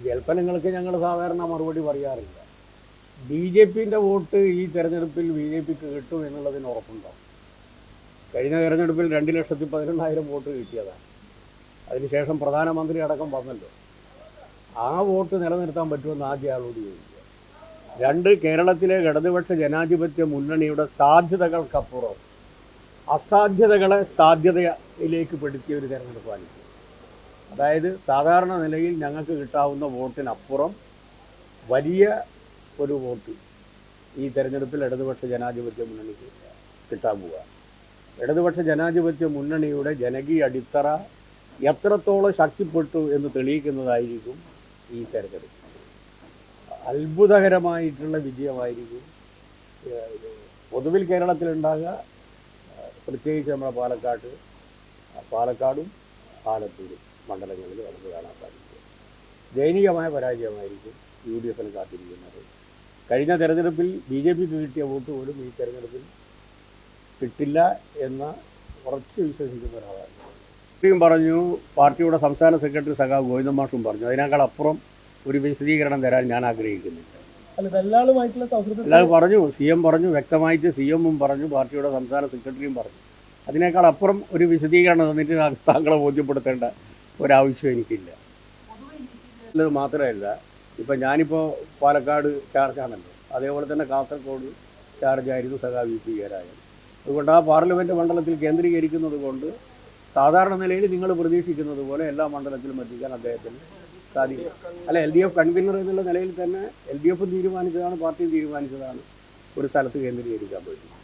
ജൽപ്പനങ്ങൾക്ക് ഞങ്ങൾ സാധാരണ മറുപടി പറയാറില്ല. ബി ജെ പിൻ്റെ വോട്ട് ഈ തെരഞ്ഞെടുപ്പിൽ ബി ജെ പിക്ക് കിട്ടും എന്നുള്ളതിന് ഉറപ്പുണ്ടാവും. കഴിഞ്ഞ തെരഞ്ഞെടുപ്പിൽ 2,11,000 വോട്ട് കിട്ടിയതാണ്. അതിനുശേഷം പ്രധാനമന്ത്രി അടക്കം വന്നല്ലോ. ആ വോട്ട് നിലനിർത്താൻ പറ്റുമെന്ന് ആദ്യ ആളോട് ചോദിക്കുക. രണ്ട്, കേരളത്തിലെ ഇടതുപക്ഷ ജനാധിപത്യ മുന്നണിയുടെ സാധ്യതകൾക്കപ്പുറം അസാധ്യതകളെ സാധ്യതയിലേക്ക് പെടുത്തിയ ഒരു തെരഞ്ഞെടുപ്പാണ്. അതായത് സാധാരണ നിലയിൽ ഞങ്ങൾക്ക് കിട്ടാവുന്ന വോട്ടിനപ്പുറം വലിയ ഒരു വോട്ട് ഈ തെരഞ്ഞെടുപ്പിൽ ഇടതുപക്ഷ ജനാധിപത്യ മുന്നണിക്ക് കിട്ടാൻ പോവുക. ഇടതുപക്ഷ ജനാധിപത്യ മുന്നണിയുടെ ജനകീയ അടിത്തറ എത്രത്തോളം ശക്തിപ്പെട്ടു എന്ന് തെളിയിക്കുന്നതായിരിക്കും ഈ തെരഞ്ഞെടുപ്പ്. അത്ഭുതകരമായിട്ടുള്ള വിജയമായിരിക്കും പൊതുവിൽ കേരളത്തിലുണ്ടാകുക. പ്രത്യേകിച്ച് നമ്മുടെ പാലക്കാടും ആലത്തൂരും മണ്ഡലങ്ങളിൽ നമുക്ക് കാണാൻ സാധിക്കും. ദയനീയമായ പരാജയമായിരിക്കും UDF കാത്തിരിക്കുന്നത്. കഴിഞ്ഞ തെരഞ്ഞെടുപ്പിൽ BJP കിട്ടിയ വോട്ട് പോലും ഈ തെരഞ്ഞെടുപ്പിൽ കിട്ടില്ല എന്ന് ഉറച്ചു വിശ്വസിക്കുന്ന ഒരാളാണ്. പറഞ്ഞു, പാർട്ടിയുടെ സംസ്ഥാന സെക്രട്ടറി സഖാവ് ഗോവിന്ദൻ മാഷും പറഞ്ഞു. അതിനേക്കാൾ അപ്പുറം ഒരു വിശദീകരണം തരാൻ ഞാൻ ആഗ്രഹിക്കുന്നില്ല. എല്ലാവരും പറഞ്ഞു, CM പറഞ്ഞു, വ്യക്തമായിട്ട് CM-ഉം പറഞ്ഞു, പാർട്ടിയുടെ സംസ്ഥാന സെക്രട്ടറിയും പറഞ്ഞു. അതിനേക്കാൾ അപ്പുറം ഒരു വിശദീകരണം തന്നിട്ട് താങ്കളെ ബോധ്യപ്പെടുത്തേണ്ട ഒരാവശ്യം എനിക്കില്ല. അത് മാത്രമല്ല, ഇപ്പം ഞാനിപ്പോൾ പാലക്കാട് ചാർജാണല്ലോ, അതേപോലെ തന്നെ കാസർഗോഡ് ചാർജായിരുന്നു സഖാവ് VP ജയരാജൻ. അതുകൊണ്ട് ആ പാർലമെൻറ്റ് മണ്ഡലത്തിൽ കേന്ദ്രീകരിക്കുന്നത് കൊണ്ട് സാധാരണ നിലയിൽ നിങ്ങൾ പ്രതീക്ഷിക്കുന്നത് പോലെ എല്ലാ മണ്ഡലത്തിലും എത്തിക്കാൻ അദ്ദേഹത്തിന് സാധിക്കും. അല്ല, LDF കൺവീനർ എന്നുള്ള നിലയിൽ തന്നെ LDF തീരുമാനിച്ചതാണ്, പാർട്ടി തീരുമാനിച്ചതാണ് ഒരു സ്ഥലത്ത് കേന്ദ്രീകരിക്കാൻ പറ്റും.